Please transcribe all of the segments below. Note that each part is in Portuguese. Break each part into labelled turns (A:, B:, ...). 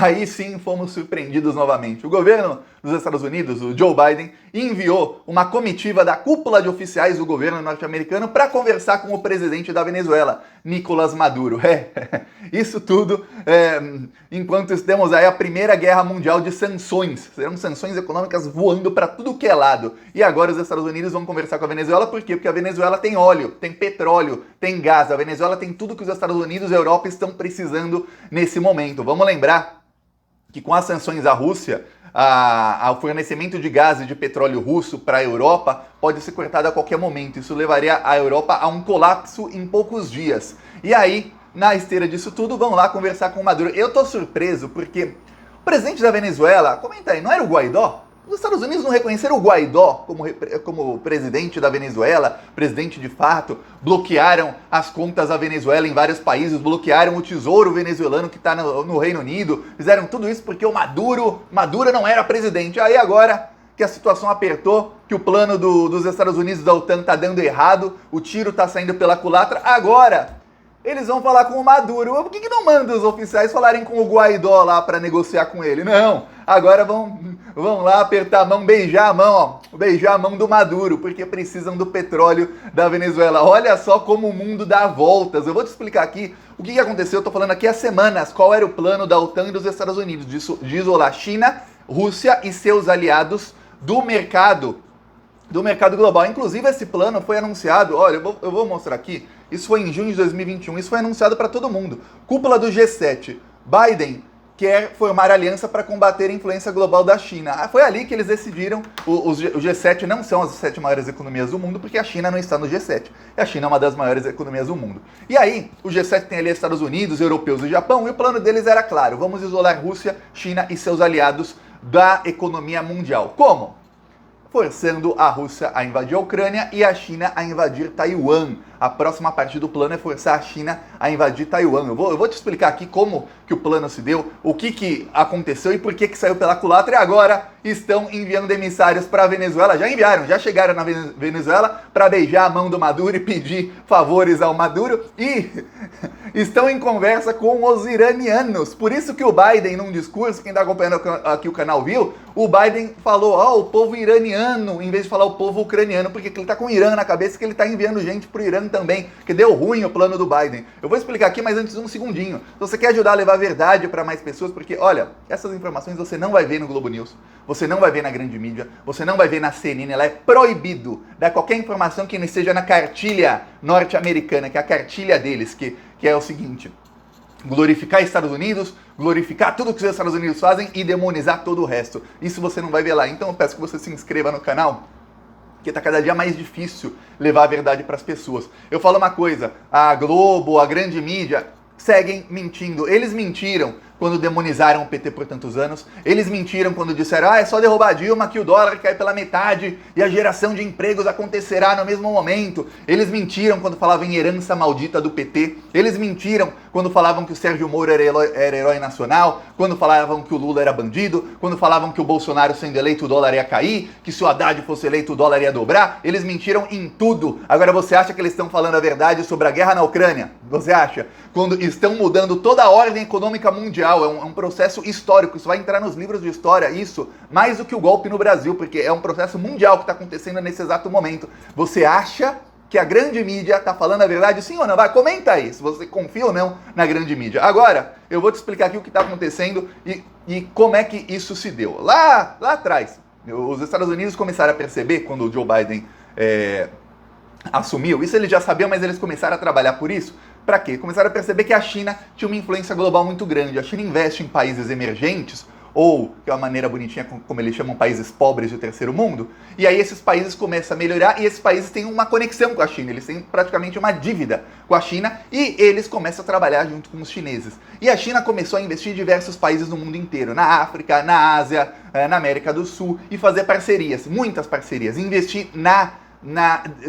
A: Aí sim fomos surpreendidos novamente. O governo dos Estados Unidos, o Joe Biden, enviou uma comitiva da cúpula de oficiais do governo norte-americano para conversar com o presidente da Venezuela, Nicolás Maduro. Isso tudo enquanto temos aí a primeira guerra mundial de sanções. Serão sanções econômicas voando para tudo que é lado. E agora os Estados Unidos vão conversar com a Venezuela, por quê? Porque a Venezuela tem óleo, tem petróleo, tem gás. A Venezuela tem tudo que os Estados Unidos e a Europa estão precisando nesse momento. Vamos lembrar que com as sanções à Rússia, o fornecimento de gás e de petróleo russo para a Europa pode ser cortado a qualquer momento. Isso levaria a Europa a um colapso em poucos dias. E aí, na esteira disso tudo, vão lá conversar com o Maduro. Eu tô surpreso porque o presidente da Venezuela, comenta aí, não era o Guaidó? Os Estados Unidos não reconheceram o Guaidó como presidente da Venezuela, presidente de fato, bloquearam as contas da Venezuela em vários países, bloquearam o tesouro venezuelano que está no Reino Unido, fizeram tudo isso porque o Maduro não era presidente. Aí agora que a situação apertou, que o plano dos Estados Unidos da OTAN está dando errado, o tiro está saindo pela culatra, agora eles vão falar com o Maduro. Por que não manda os oficiais falarem com o Guaidó lá para negociar com ele? Não, agora vão lá apertar a mão, beijar a mão do Maduro, porque precisam do petróleo da Venezuela. Olha só como o mundo dá voltas. Eu vou te explicar aqui o que aconteceu. Eu tô falando aqui há semanas qual era o plano da OTAN e dos Estados Unidos de isolar China, Rússia e seus aliados do mercado global. Inclusive esse plano foi anunciado, olha, eu vou mostrar aqui, isso foi em junho de 2021, isso foi anunciado para todo mundo. Cúpula do G7, Biden quer formar aliança para combater a influência global da China. Foi ali que eles decidiram, o G7 não são as 7 maiores economias do mundo, porque a China não está no G7. E a China é uma das maiores economias do mundo. E aí, o G7 tem ali Estados Unidos, europeus e Japão, e o plano deles era claro, vamos isolar Rússia, China e seus aliados da economia mundial. Como? Forçando a Rússia a invadir a Ucrânia e a China a invadir Taiwan. A próxima parte do plano é forçar a China a invadir Taiwan. Eu vou te explicar aqui como que o plano se deu, o que aconteceu e por que saiu pela culatra. E agora estão enviando emissários para a Venezuela. Já chegaram na Venezuela para beijar a mão do Maduro e pedir favores ao Maduro. E estão em conversa com os iranianos. Por isso que o Biden, num discurso, quem está acompanhando aqui o canal viu, o Biden falou, o povo iraniano, em vez de falar o povo ucraniano, porque ele está com o Irã na cabeça, que ele está enviando gente para o Irã também, que deu ruim o plano do Biden. Eu vou explicar aqui, mas antes um segundinho. Se você quer ajudar a levar a verdade para mais pessoas, porque, olha, essas informações você não vai ver no Globo News, você não vai ver na grande mídia, você não vai ver na CNN, ela é proibido dar qualquer informação que não esteja na cartilha norte-americana, que é a cartilha deles, que é o seguinte: glorificar Estados Unidos, glorificar tudo que os Estados Unidos fazem e demonizar todo o resto. Isso você não vai ver lá. Então eu peço que você se inscreva no canal, porque tá cada dia mais difícil levar a verdade para as pessoas. Eu falo uma coisa, a Globo, a grande mídia, seguem mentindo. Eles mentiram quando demonizaram o PT por tantos anos. Eles mentiram quando disseram, é só derrubar a Dilma que o dólar cai pela metade e a geração de empregos acontecerá no mesmo momento. Eles mentiram quando falavam em herança maldita do PT. Eles mentiram quando falavam que o Sérgio Moro era herói nacional, quando falavam que o Lula era bandido, quando falavam que o Bolsonaro sendo eleito o dólar ia cair, que se o Haddad fosse eleito o dólar ia dobrar. Eles mentiram em tudo. Agora você acha que eles estão falando a verdade sobre a guerra na Ucrânia? Você acha? Quando estão mudando toda a ordem econômica mundial. É um processo histórico, isso vai entrar nos livros de história, isso, mais do que o golpe no Brasil, porque é um processo mundial que está acontecendo nesse exato momento. Você acha que a grande mídia está falando a verdade, sim ou não? Vai, comenta aí, se você confia ou não na grande mídia. Agora, eu vou te explicar aqui o que está acontecendo e como é que isso se deu. Lá atrás, os Estados Unidos começaram a perceber, quando o Joe Biden assumiu, isso eles já sabiam, mas eles começaram a trabalhar por isso. Para quê? Começaram a perceber que a China tinha uma influência global muito grande. A China investe em países emergentes, ou, que é uma maneira bonitinha, como eles chamam, países pobres de terceiro mundo, e aí esses países começam a melhorar, e esses países têm uma conexão com a China, eles têm praticamente uma dívida com a China, e eles começam a trabalhar junto com os chineses. E a China começou a investir em diversos países no mundo inteiro, na África, na Ásia, na América do Sul, e fazer parcerias, muitas parcerias, investir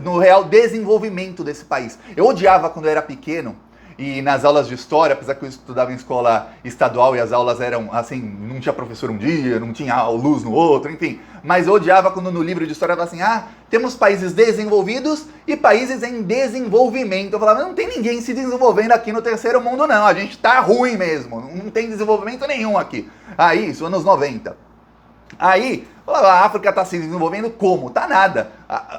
A: no real desenvolvimento desse país. Eu odiava quando eu era pequeno, e nas aulas de história, apesar que eu estudava em escola estadual e as aulas eram assim, não tinha professor um dia, não tinha luz no outro, enfim, mas eu odiava quando no livro de história falava assim, temos países desenvolvidos e países em desenvolvimento. Eu falava, não tem ninguém se desenvolvendo aqui no terceiro mundo não, a gente tá ruim mesmo, não tem desenvolvimento nenhum aqui. Aí, isso anos 90. Aí, a África está se desenvolvendo como? Tá nada.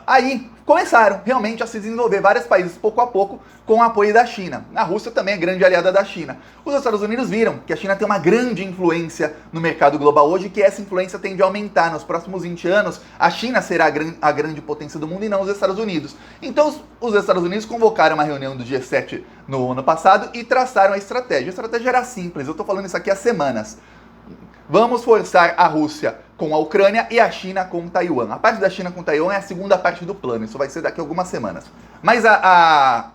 A: Aí começaram realmente a se desenvolver vários países pouco a pouco com o apoio da China. A Rússia também é grande aliada da China. Os Estados Unidos viram que a China tem uma grande influência no mercado global hoje e que essa influência tende a aumentar. Nos próximos 20 anos, a China será a grande potência do mundo e não os Estados Unidos. Então, os Estados Unidos convocaram uma reunião do G7 no ano passado e traçaram a estratégia. A estratégia era simples, eu estou falando isso aqui há semanas. Vamos forçar a Rússia com a Ucrânia e a China com Taiwan. A parte da China com Taiwan é a segunda parte do plano, isso vai ser daqui a algumas semanas. Mas a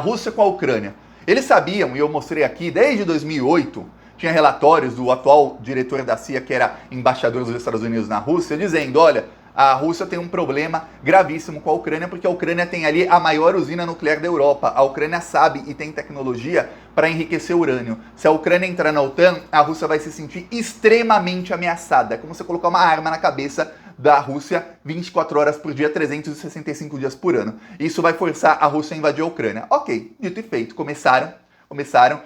A: Rússia com a Ucrânia, eles sabiam, e eu mostrei aqui, desde 2008, tinha relatórios do atual diretor da CIA, que era embaixador dos Estados Unidos na Rússia, dizendo, olha, a Rússia tem um problema gravíssimo com a Ucrânia, porque a Ucrânia tem ali a maior usina nuclear da Europa. A Ucrânia sabe e tem tecnologia para enriquecer urânio. Se a Ucrânia entrar na OTAN, a Rússia vai se sentir extremamente ameaçada. É como você colocar uma arma na cabeça da Rússia 24 horas por dia, 365 dias por ano. Isso vai forçar a Rússia a invadir a Ucrânia. Ok, dito e feito, começaram,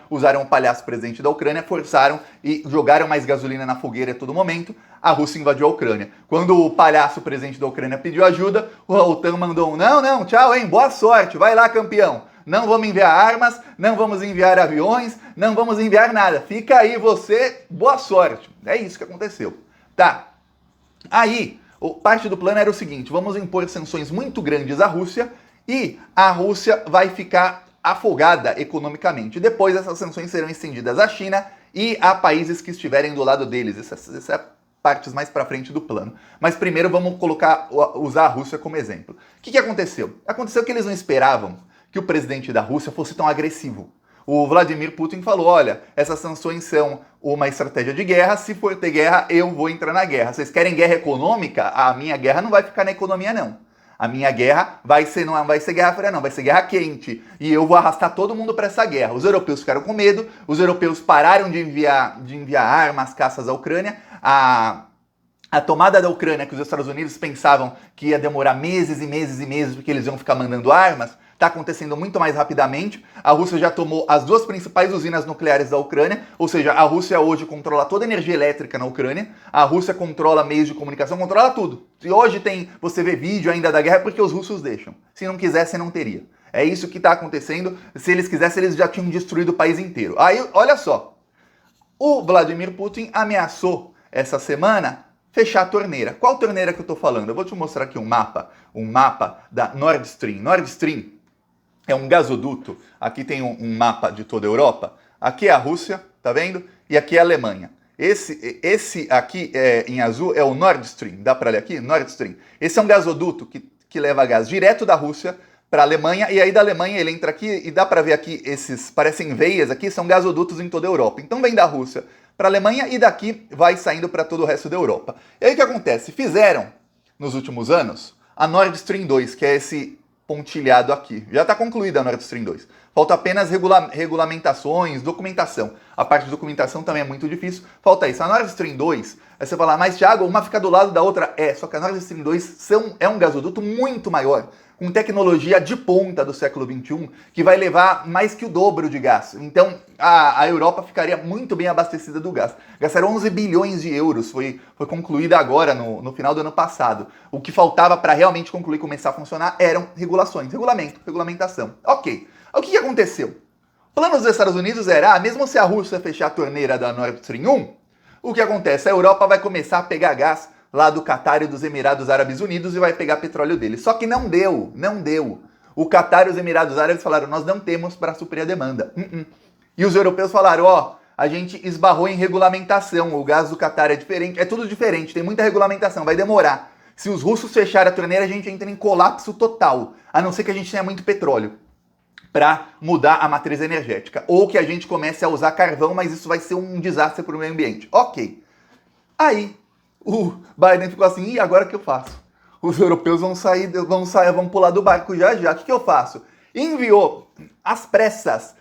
A: usaram o palhaço presidente da Ucrânia, forçaram e jogaram mais gasolina na fogueira a todo momento, a Rússia invadiu a Ucrânia. Quando o palhaço presidente da Ucrânia pediu ajuda, o OTAN mandou um não, tchau, hein, boa sorte, vai lá, campeão. Não vamos enviar armas, não vamos enviar aviões, não vamos enviar nada. Fica aí você, boa sorte. É isso que aconteceu. Tá. Aí, parte do plano era o seguinte, vamos impor sanções muito grandes à Rússia e a Rússia vai ficar afogada economicamente. Depois essas sanções serão estendidas à China e a países que estiverem do lado deles. Essa é partes mais para frente do plano. Mas primeiro vamos usar a Rússia como exemplo. O que aconteceu? Aconteceu que eles não esperavam que o presidente da Rússia fosse tão agressivo. O Vladimir Putin falou, olha, essas sanções são uma estratégia de guerra, se for ter guerra, eu vou entrar na guerra. Vocês querem guerra econômica? A minha guerra não vai ficar na economia, não. A minha guerra não vai ser guerra fria, não, vai ser guerra quente. E eu vou arrastar todo mundo para essa guerra. Os europeus ficaram com medo, os europeus pararam de enviar armas, caças à Ucrânia. A tomada da Ucrânia, que os Estados Unidos pensavam que ia demorar meses e meses e meses, porque eles iam ficar mandando armas, está acontecendo muito mais rapidamente. A Rússia já tomou as duas principais usinas nucleares da Ucrânia, ou seja, a Rússia hoje controla toda a energia elétrica na Ucrânia, a Rússia controla meios de comunicação, controla tudo. Se hoje você vê vídeo ainda da guerra, é porque os russos deixam. Se não quisesse, não teria. É isso que está acontecendo. Se eles quisessem, eles já tinham destruído o país inteiro. Aí, olha só, o Vladimir Putin ameaçou essa semana fechar a torneira. Qual torneira que eu estou falando? Eu vou te mostrar aqui um mapa da Nord Stream. Nord Stream é um gasoduto, aqui tem um mapa de toda a Europa, aqui é a Rússia, tá vendo? E aqui é a Alemanha. Esse aqui em azul é o Nord Stream, dá para ler aqui? Nord Stream. Esse é um gasoduto que leva gás direto da Rússia para a Alemanha, e aí da Alemanha ele entra aqui, e dá para ver aqui, esses parecem veias aqui, são gasodutos em toda a Europa. Então vem da Rússia para a Alemanha e daqui vai saindo para todo o resto da Europa. E aí o que acontece? Fizeram, nos últimos anos, a Nord Stream 2, que é esse pontilhado aqui. Já está concluída a Nord Stream 2. Falta apenas regulamentações, documentação. A parte de documentação também é muito difícil. Falta isso. A Nord Stream 2, aí você fala, mas Thiago, uma fica do lado da outra. Só que a Nord Stream 2 é um gasoduto muito maior, com tecnologia de ponta do século XXI, que vai levar mais que o dobro de gás. Então, a Europa ficaria muito bem abastecida do gás. Gastaram 11 bilhões de euros, foi concluída agora, no final do ano passado. O que faltava para realmente concluir e começar a funcionar eram regulações, regulamentação. Ok. O que aconteceu? O plano dos Estados Unidos era, mesmo se a Rússia fechar a torneira da Nord Stream 1, o que acontece? A Europa vai começar a pegar gás lá do Catar e dos Emirados Árabes Unidos e vai pegar petróleo deles. Só que não deu. O Catar e os Emirados Árabes falaram, nós não temos para suprir a demanda. E os europeus falaram, a gente esbarrou em regulamentação, o gás do Catar é diferente, é tudo diferente, tem muita regulamentação, vai demorar. Se os russos fecharem a torneira, a gente entra em colapso total, a não ser que a gente tenha muito petróleo para mudar a matriz energética. Ou que a gente comece a usar carvão, mas isso vai ser um desastre para o meio ambiente. Ok. Aí, o Biden ficou assim, e agora o que eu faço? Os europeus vão pular do barco já. O que eu faço? enviou às pressas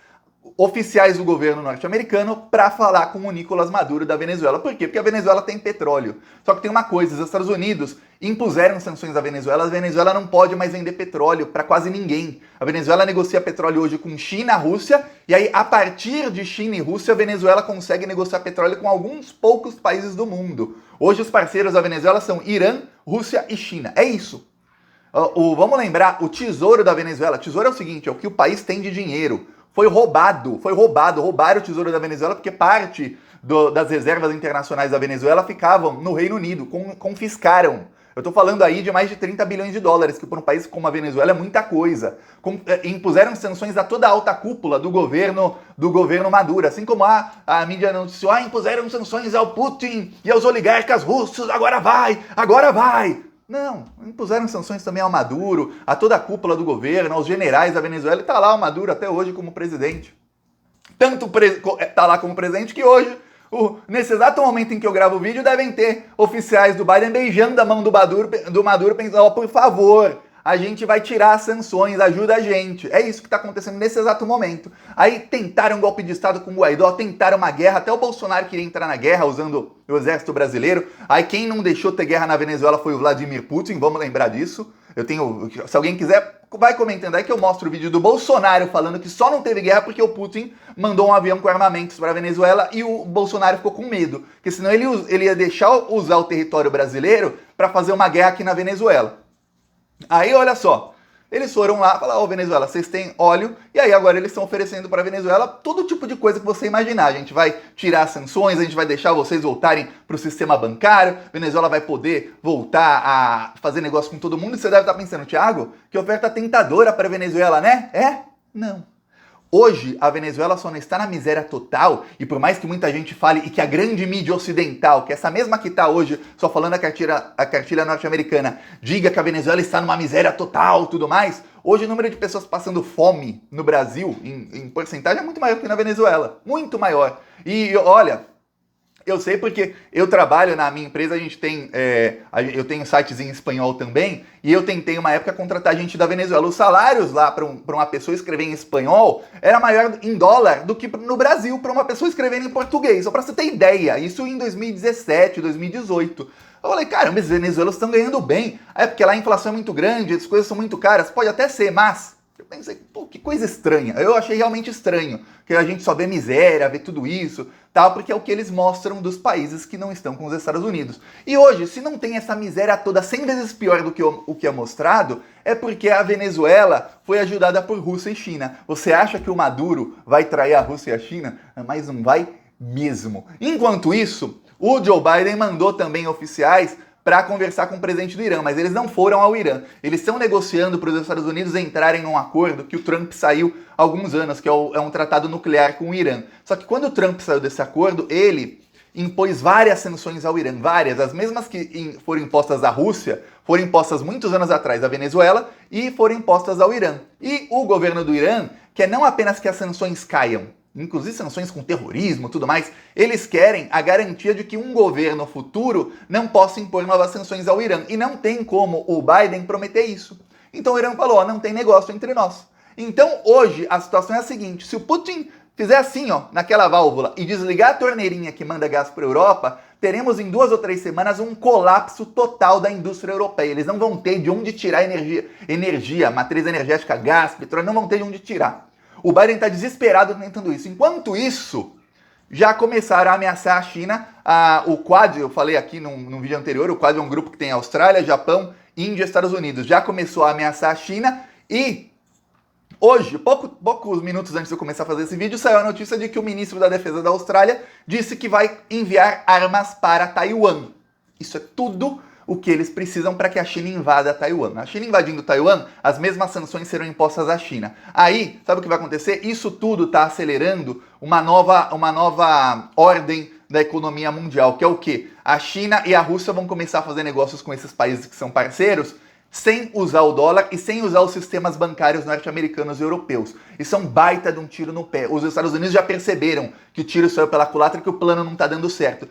A: oficiais do governo norte-americano para falar com o Nicolás Maduro da Venezuela. Por quê? Porque a Venezuela tem petróleo. Só que tem uma coisa, os Estados Unidos impuseram sanções à Venezuela, a Venezuela não pode mais vender petróleo para quase ninguém. A Venezuela negocia petróleo hoje com China, Rússia, e aí a partir de China e Rússia, a Venezuela consegue negociar petróleo com alguns poucos países do mundo. Hoje os parceiros da Venezuela são Irã, Rússia e China. É isso. Vamos lembrar, o tesouro da Venezuela, tesouro é o seguinte, é o que o país tem de dinheiro. Roubaram o tesouro da Venezuela porque parte das reservas internacionais da Venezuela ficavam no Reino Unido, confiscaram. Eu tô falando aí de mais de 30 bilhões de dólares, que para um país como a Venezuela é muita coisa. Impuseram sanções a toda a alta cúpula do governo Maduro, assim como a mídia noticiou, impuseram sanções ao Putin e aos oligarcas russos, agora vai! Não, impuseram sanções também ao Maduro, a toda a cúpula do governo, aos generais da Venezuela, e tá lá o Maduro até hoje como presidente. Tá lá como presidente que hoje, nesse exato momento em que eu gravo o vídeo, devem ter oficiais do Biden beijando a mão do Maduro pensando, por favor, a gente vai tirar as sanções, ajuda a gente. É isso que está acontecendo nesse exato momento. Aí tentaram um golpe de Estado com o Guaidó, tentaram uma guerra, até o Bolsonaro queria entrar na guerra usando o exército brasileiro. Aí quem não deixou ter guerra na Venezuela foi o Vladimir Putin, vamos lembrar disso. Se alguém quiser, vai comentando aí que eu mostro o vídeo do Bolsonaro falando que só não teve guerra porque o Putin mandou um avião com armamentos para a Venezuela e o Bolsonaro ficou com medo, porque senão ele ia deixar usar o território brasileiro para fazer uma guerra aqui na Venezuela. Aí, olha só, eles foram lá falar, Venezuela, vocês têm óleo, e aí agora eles estão oferecendo para a Venezuela todo tipo de coisa que você imaginar. A gente vai tirar as sanções, a gente vai deixar vocês voltarem para o sistema bancário, a Venezuela vai poder voltar a fazer negócio com todo mundo. E você deve estar pensando, Thiago, que oferta tentadora para a Venezuela, né? É? Não. Hoje, a Venezuela só não está na miséria total, e por mais que muita gente fale, e que a grande mídia ocidental, que essa mesma que está hoje, só falando a cartilha norte-americana, diga que a Venezuela está numa miséria total, tudo mais, hoje o número de pessoas passando fome no Brasil, em porcentagem, é muito maior que na Venezuela. Muito maior. E olha, eu sei porque eu trabalho na minha empresa, eu tenho sites em espanhol também, e eu tentei uma época contratar gente da Venezuela. Os salários lá para uma pessoa escrever em espanhol era maior em dólar do que no Brasil para uma pessoa escrevendo em português. Só para você ter ideia, isso em 2017, 2018. Eu falei, caramba, os venezuelanos estão ganhando bem. É porque lá a inflação é muito grande, as coisas são muito caras. Pode até ser, mas eu pensei, pô, que coisa estranha. Eu achei realmente estranho, que a gente só vê miséria, vê tudo isso, tal, porque é o que eles mostram dos países que não estão com os Estados Unidos. E hoje, se não tem essa miséria toda 100 vezes pior do que o que é mostrado, é porque a Venezuela foi ajudada por Rússia e China. Você acha que o Maduro vai trair a Rússia e a China? Mas não vai mesmo. Enquanto isso, o Joe Biden mandou também oficiais para conversar com o presidente do Irã, mas eles não foram ao Irã. Eles estão negociando para os Estados Unidos entrarem num acordo que o Trump saiu há alguns anos, que é um tratado nuclear com o Irã. Só que quando o Trump saiu desse acordo, ele impôs várias sanções ao Irã, várias, as mesmas que foram impostas à Rússia, foram impostas muitos anos atrás à Venezuela e foram impostas ao Irã. E o governo do Irã quer não apenas que as sanções caiam, inclusive sanções com terrorismo e tudo mais, eles querem a garantia de que um governo futuro não possa impor novas sanções ao Irã. E não tem como o Biden prometer isso. Então o Irã falou, não tem negócio entre nós. Então hoje a situação é a seguinte, se o Putin fizer assim, naquela válvula e desligar a torneirinha que manda gás para a Europa, teremos em 2 ou 3 semanas um colapso total da indústria europeia. Eles não vão ter de onde tirar energia, matriz energética, gás, petróleo, não vão ter de onde tirar. O Biden está desesperado tentando isso. Enquanto isso, já começaram a ameaçar a China. O Quad, eu falei aqui num vídeo anterior, o Quad é um grupo que tem Austrália, Japão, Índia e Estados Unidos. Já começou a ameaçar a China e hoje, poucos minutos antes de eu começar a fazer esse vídeo, saiu a notícia de que o ministro da Defesa da Austrália disse que vai enviar armas para Taiwan. Isso é tudo o que eles precisam para que a China invada Taiwan. A China invadindo Taiwan, as mesmas sanções serão impostas à China. Aí, sabe o que vai acontecer? Isso tudo está acelerando uma nova ordem da economia mundial, que é o quê? A China e a Rússia vão começar a fazer negócios com esses países que são parceiros, sem usar o dólar e sem usar os sistemas bancários norte-americanos e europeus. Isso é um baita de um tiro no pé. Os Estados Unidos já perceberam que o tiro saiu pela culatra, que o plano não está dando certo.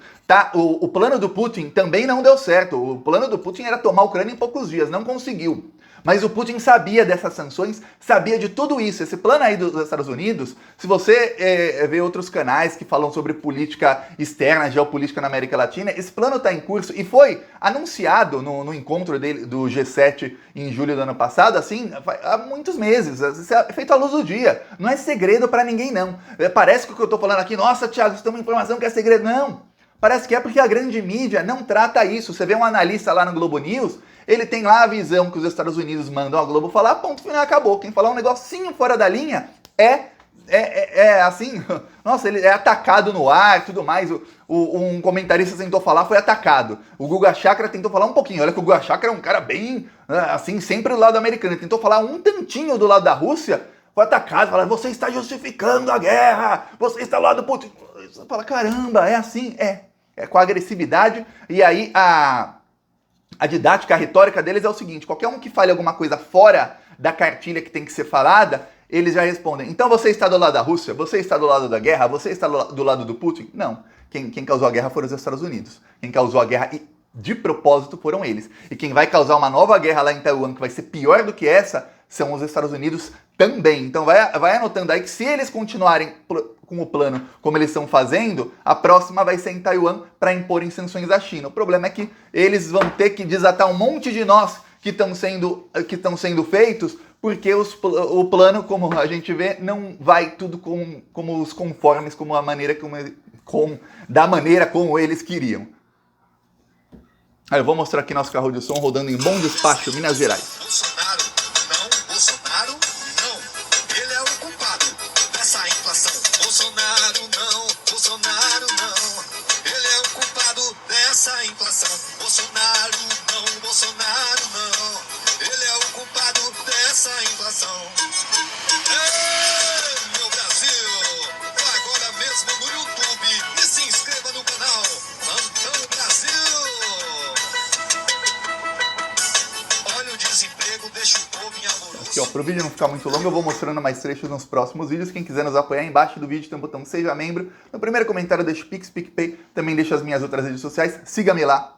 A: O plano do Putin também não deu certo. O plano do Putin era tomar a Ucrânia em poucos dias, não conseguiu. Mas o Putin sabia dessas sanções, sabia de tudo isso. Esse plano aí dos Estados Unidos, se você vê outros canais que falam sobre política externa, geopolítica na América Latina, esse plano está em curso e foi anunciado no encontro do G7 em julho do ano passado, assim, há muitos meses. Isso é feito à luz do dia. Não é segredo para ninguém, não. Parece que o que eu estou falando aqui, nossa, Thiago, isso é uma informação que é segredo. Não. Parece que é porque a grande mídia não trata isso. Você vê um analista lá no Globo News, ele tem lá a visão que os Estados Unidos mandam ao Globo falar, ponto final, acabou. Quem falar um negocinho fora da linha é assim, nossa, ele é atacado no ar e tudo mais. Um comentarista tentou falar, foi atacado. O Guga Chakra tentou falar um pouquinho. Olha que o Guga Chakra é um cara bem, assim, sempre do lado americano. Ele tentou falar um tantinho do lado da Rússia, foi atacado, fala, você está justificando a guerra, você está do lado do Putin. Você fala, caramba, é assim? É com agressividade. E aí a didática, a retórica deles é o seguinte, qualquer um que fale alguma coisa fora da cartilha que tem que ser falada, eles já respondem, então você está do lado da Rússia? Você está do lado da guerra? Você está do lado do Putin? Não. Quem causou a guerra foram os Estados Unidos. Quem causou a guerra de propósito foram eles. E quem vai causar uma nova guerra lá em Taiwan, que vai ser pior do que essa, são os Estados Unidos também. Então vai anotando aí que se eles continuarem com o plano como eles estão fazendo, a próxima vai ser em Taiwan para imporem sanções à China. O problema é que eles vão ter que desatar um monte de nós que estão sendo feitos, porque o plano, como a gente vê, não vai tudo como os conformes, da maneira como eles queriam. Aí eu vou mostrar aqui nosso carro de som rodando em Bom Despacho, Minas Gerais.
B: Bolsonaro não, ele é o culpado dessa inflação. Bolsonaro não, ele é o culpado dessa inflação. Bolsonaro não, ele é o culpado dessa inflação. Ei, meu Brasil, vá agora mesmo no YouTube e se inscreva no canal Plantão Brasil. Olha o desemprego, deixa o povo em alvoroço.
A: Aqui, ó, pro vídeo não ficar muito longo, eu vou mostrando mais trechos nos próximos vídeos. Quem quiser nos apoiar, embaixo do vídeo tem um botão Seja Membro. No primeiro comentário deixa o Pix, PicPay, também deixa as minhas outras redes sociais. Siga-me lá.